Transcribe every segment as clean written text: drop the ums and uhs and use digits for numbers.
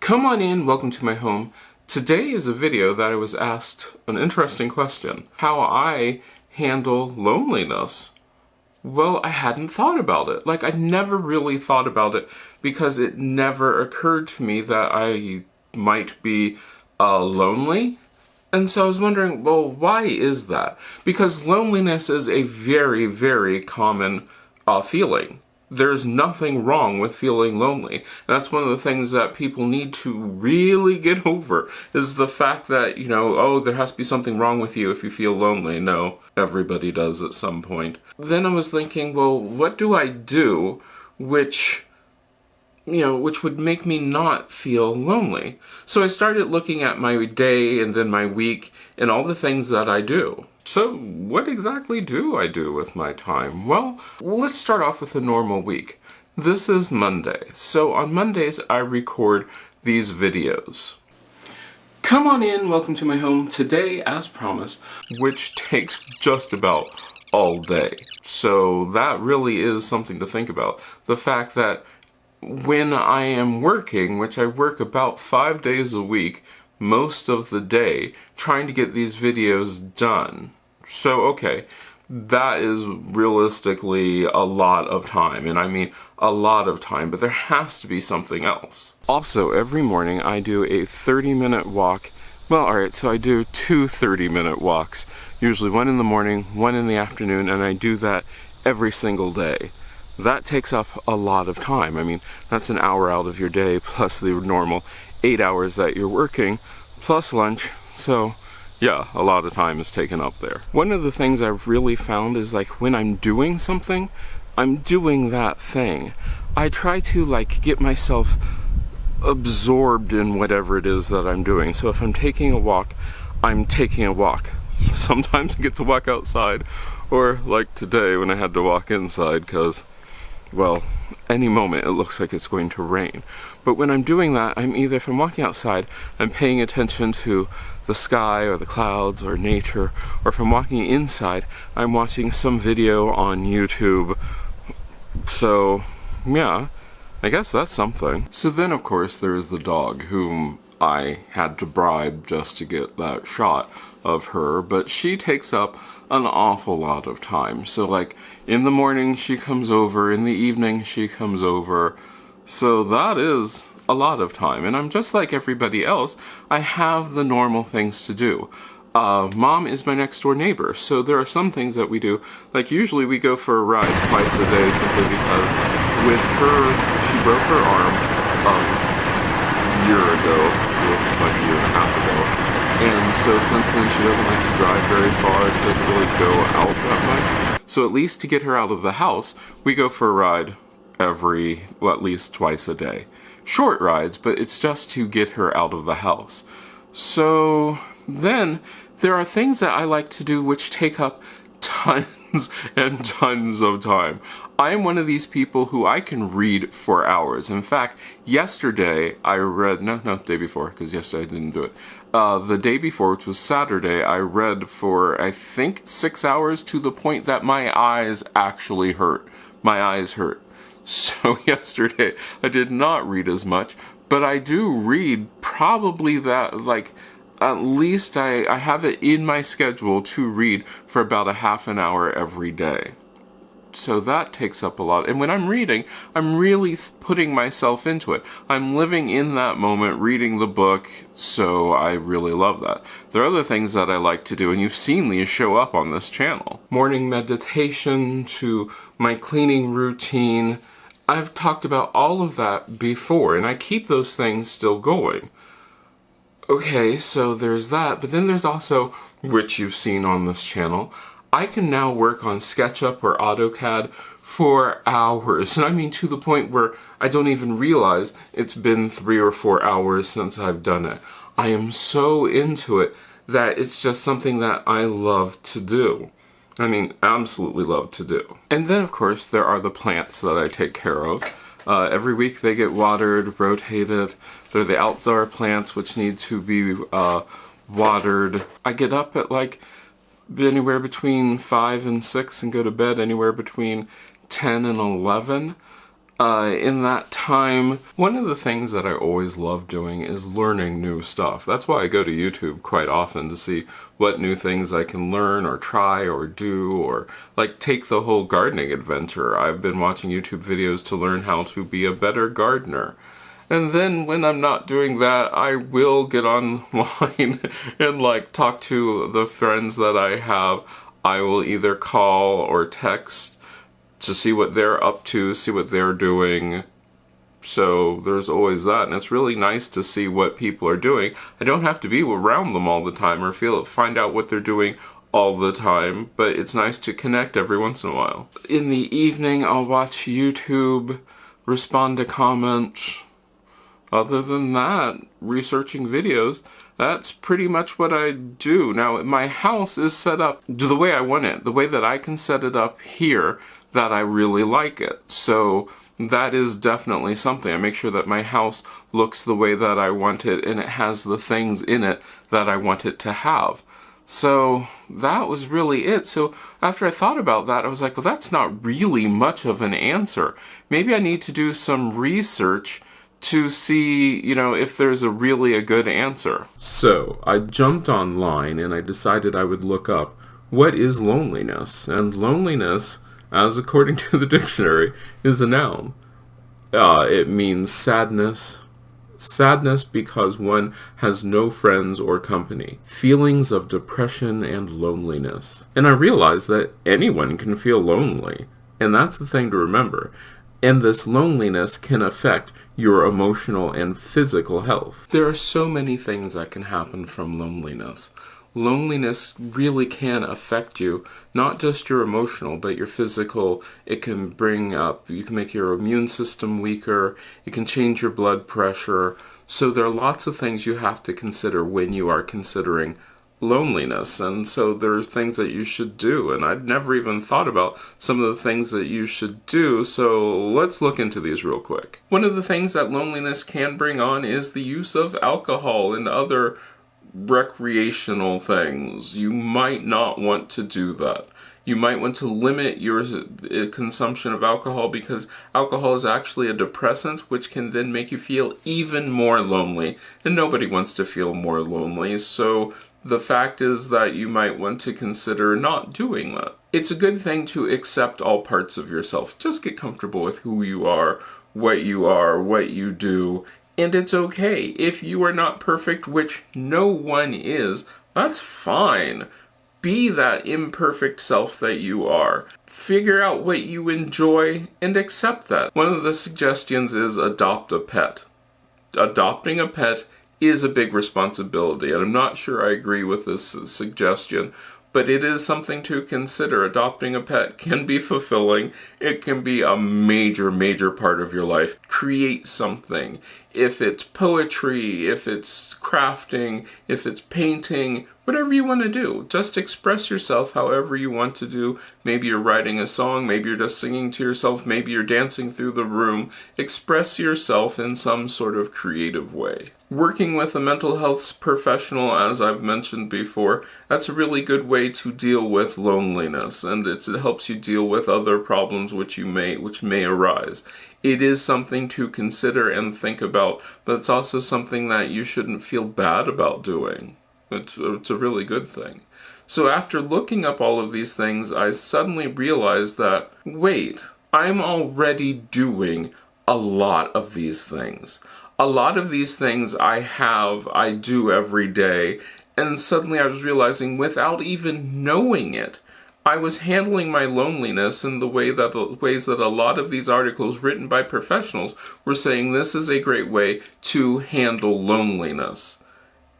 Come on in, welcome to my home. Today is a video that I was asked an interesting question. How I handle loneliness. Well, I hadn't thought about it. I never really thought about it because it never occurred to me that I might be lonely. And so I was wondering, well, why is that? Because loneliness is a very, very common feeling. There's nothing wrong with feeling lonely. And that's one of the things that people need to really get over, is the fact that, oh, there has to be something wrong with you if you feel lonely. No, everybody does at some point. Then I was thinking, well, what do I do which would make me not feel lonely? So I started looking at my day and then my week and all the things that I do. So what exactly do I do with my time? Well, let's start off with a normal week. This is Monday. So on Mondays, I record these videos. Come on in, welcome to my home. Today, as promised, which takes just about all day. So that really is something to think about. The fact that when I am working, which I work about 5 days a week, most of the day, trying to get these videos done. So, okay, that is realistically a lot of time, and I mean a lot of time, but there has to be something else. Also, every morning I do a 30-minute walk. Well, alright, so I do two 30-minute walks, usually one in the morning, one in the afternoon, and I do that every single day. That takes up a lot of time. I mean, that's an hour out of your day, plus the normal 8 hours that you're working, plus lunch, so yeah, a lot of time is taken up there. One of the things I've really found is when I'm doing something, I'm doing that thing. I try to get myself absorbed in whatever it is that I'm doing. So if I'm taking a walk, I'm taking a walk. Sometimes I get to walk outside, or like today when I had to walk inside because, well, any moment it looks like it's going to rain. But when I'm doing that, if I'm walking outside, I'm paying attention to the sky or the clouds or nature, or if I'm walking inside, I'm watching some video on YouTube. So, yeah, I guess that's something. So then, of course, there's the dog, whom I had to bribe just to get that shot of her, but she takes up an awful lot of time. So in the morning she comes over, in the evening she comes over, so that is a lot of time. And I'm just like everybody else, I have the normal things to do. Mom is my next door neighbor, so there are some things that we do, usually we go for a ride twice a day, simply because with her, she broke her arm a year ago, like a year and a half ago. And so since then she doesn't like to drive very far, she doesn't really go out that much. So at least to get her out of the house, we go for a ride at least twice a day. Short rides, but it's just to get her out of the house. So then there are things that I like to do which take up tons and tons of time. I am one of these people who I can read for hours. In fact, yesterday I read, day before, because yesterday I didn't do it. The day before, which was Saturday, I read for, I think, 6 hours, to the point that my eyes actually hurt. My eyes hurt. So yesterday I did not read as much, but I do read probably that, at least I have it in my schedule to read for about a half an hour every day. So that takes up a lot. And when I'm reading, I'm really putting myself into it. I'm living in that moment, reading the book, so I really love that. There are other things that I like to do, and you've seen these show up on this channel. Morning meditation to my cleaning routine. I've talked about all of that before, and I keep those things still going. Okay, so there's that, but then there's also, which you've seen on this channel, I can now work on SketchUp or AutoCAD for hours, and I mean to the point where I don't even realize it's been 3 or 4 hours since I've done it. I am so into it that it's just something that I love to do. I mean, absolutely love to do. And then, of course, there are the plants that I take care of. Every week they get watered, rotated. They're the outdoor plants which need to be watered. I get up at anywhere between 5 and 6 and go to bed anywhere between 10 and 11. in that time, one of the things that I always love doing is learning new stuff. That's why I go to YouTube quite often to see what new things I can learn or try or do, or like take the whole gardening adventure. I've been watching YouTube videos to learn how to be a better gardener. And then when I'm not doing that, I will get online and like talk to the friends that I have. I will either call or text to see what they're up to, see what they're doing. So there's always that, and it's really nice to see what people are doing. I don't have to be around them all the time or find out what they're doing all the time, but it's nice to connect every once in a while. In the evening, I'll watch YouTube, respond to comments. Other than that, researching videos, that's pretty much what I do. Now, my house is set up the way I want it, the way that I can set it up here, that I really like it. So that is definitely something. I make sure that my house looks the way that I want it, and it has the things in it that I want it to have. So that was really it. So after I thought about that, I was like, well, that's not really much of an answer. Maybe I need to do some research to see, if there's really a good answer. So I jumped online and I decided I would look up what is loneliness. And loneliness, as according to the dictionary, is a noun. It means sadness. Sadness because one has no friends or company. Feelings of depression and loneliness. And I realized that anyone can feel lonely. And that's the thing to remember. And this loneliness can affect your emotional and physical health. There are so many things that can happen from loneliness. Loneliness really can affect you, not just your emotional, but your physical. It can you can make your immune system weaker. It can change your blood pressure. So there are lots of things you have to consider when you are considering loneliness, and so there's things that you should do, and I'd never even thought about some of the things that you should do, so let's look into these real quick. One of the things that loneliness can bring on is the use of alcohol and other recreational things. You might not want to do that. You might want to limit your consumption of alcohol, because alcohol is actually a depressant, which can then make you feel even more lonely, and nobody wants to feel more lonely, so the fact is that you might want to consider not doing that. It's a good thing to accept all parts of yourself. Just get comfortable with who you are, what you do, and it's okay. If you are not perfect, which no one is, that's fine. Be that imperfect self that you are. Figure out what you enjoy and accept that. One of the suggestions is adopt a pet. Adopting a pet is a big responsibility, and I'm not sure I agree with this suggestion, but it is something to consider. Adopting a pet can be fulfilling. It can be a major, major part of your life. Create something. If it's poetry, if it's crafting, if it's painting, whatever you want to do. Just express yourself however you want to do. Maybe you're writing a song, maybe you're just singing to yourself, maybe you're dancing through the room. Express yourself in some sort of creative way. Working with a mental health professional, as I've mentioned before, that's a really good way to deal with loneliness, and it helps you deal with other problems which may arise. It is something to consider and think about, but it's also something that you shouldn't feel bad about doing. It's a really good thing. So after looking up all of these things, I suddenly realized that, wait, I'm already doing a lot of these things. A lot of these things I do every day, and suddenly I was realizing, without even knowing it, I was handling my loneliness in the ways that a lot of these articles written by professionals were saying this is a great way to handle loneliness.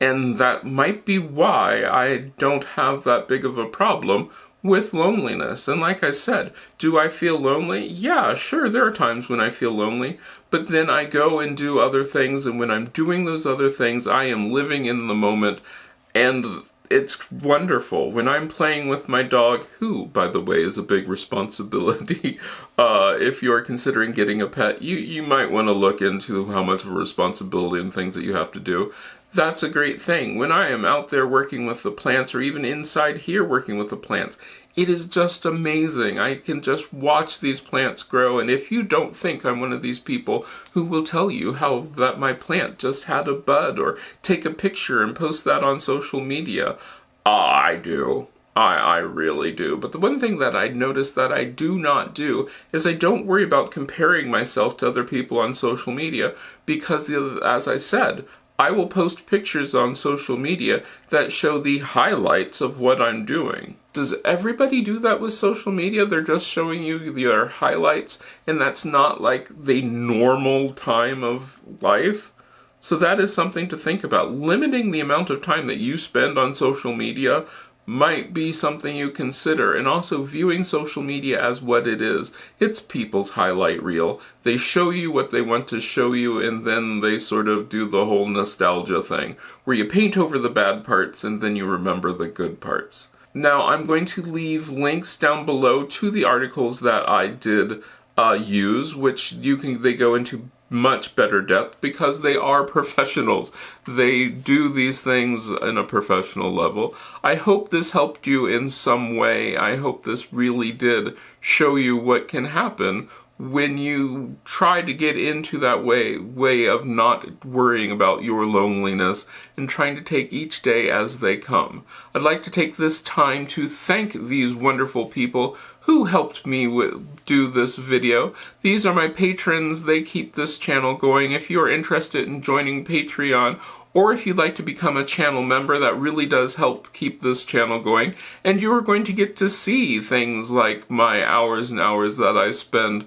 And that might be why I don't have that big of a problem with loneliness. And like I said, do I feel lonely? Yeah, sure, there are times when I feel lonely, but then I go and do other things, and when I'm doing those other things, I am living in the moment, and it's wonderful. When I'm playing with my dog, who, by the way, is a big responsibility, if you're considering getting a pet, you might want to look into how much of a responsibility and things that you have to do. That's a great thing. When I am out there working with the plants, or even inside here working with the plants, it is just amazing. I can just watch these plants grow, and if you don't think I'm one of these people who will tell you how that my plant just had a bud, or take a picture and post that on social media, I do. I really do. But the one thing that I noticed that I do not do is I don't worry about comparing myself to other people on social media because, as I said, I will post pictures on social media that show the highlights of what I'm doing. Does everybody do that with social media? They're just showing you their highlights, and that's not like the normal time of life? So that is something to think about. Limiting the amount of time that you spend on social media might be something you consider, and also viewing social media as what it is. It's people's highlight reel. They show you what they want to show you, and then they sort of do the whole nostalgia thing, where you paint over the bad parts and then you remember the good parts. Now, I'm going to leave links down below to the articles that I did use, which they go into much better depth because they are professionals. They do these things in a professional level. I hope this helped you in some way. I hope this really did show you what can happen when you try to get into that way of not worrying about your loneliness and trying to take each day as they come. I'd like to take this time to thank these wonderful people who helped me do this video. These are my patrons. They keep this channel going. If you're interested in joining Patreon, or if you'd like to become a channel member, that really does help keep this channel going, and you're going to get to see things like my hours and hours that I spend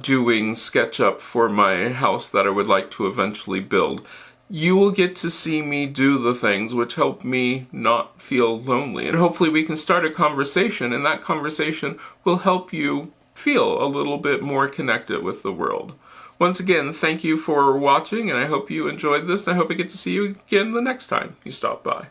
doing SketchUp for my house that I would like to eventually build. You will get to see me do the things which help me not feel lonely, and hopefully we can start a conversation, and that conversation will help you feel a little bit more connected with the world. Once again, thank you for watching, and I hope you enjoyed this, and I hope I get to see you again the next time you stop by.